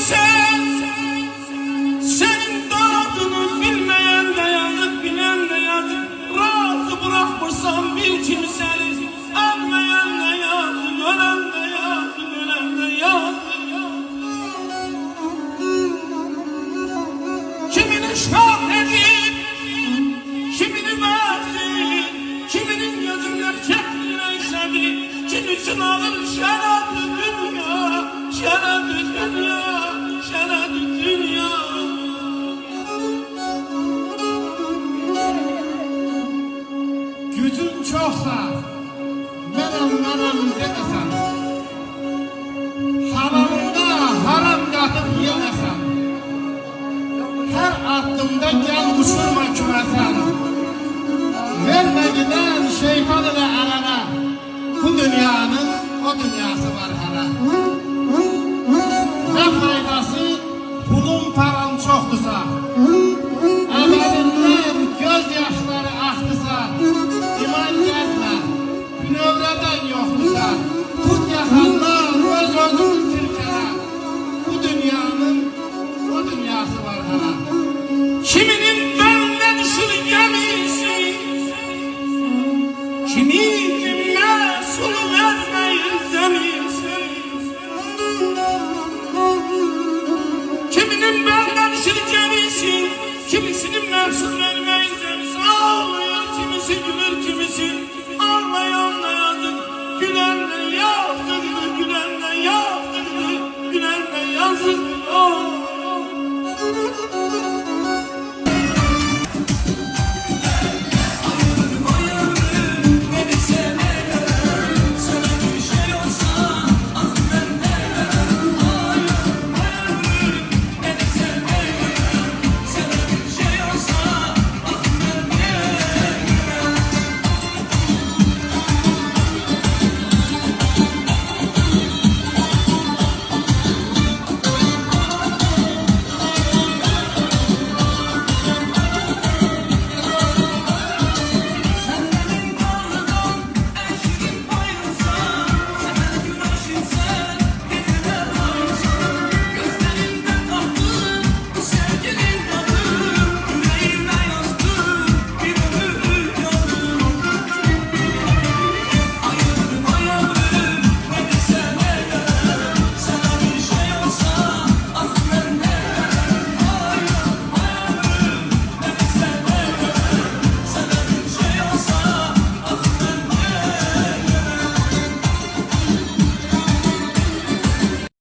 sen, senin dadını bilmeyen de yazık, bilen de yazık. Razı bırakmışsan bir kimseni, ölmeyen de yazık, ölen de yazık, ölen de yazık. Kimini şah edip, kimini verdi, kiminin gözünde çektiğine işledi. Kim için alır şeradı dünya, şeradı dünya, şeradı dünya. Gücün çoksa, mənəm demesen, haramında haram katıp yemesen, her attığımda gel uçurma kümesen, verme giden şeytan ile arana, bu dünyanın o dünyası var hala.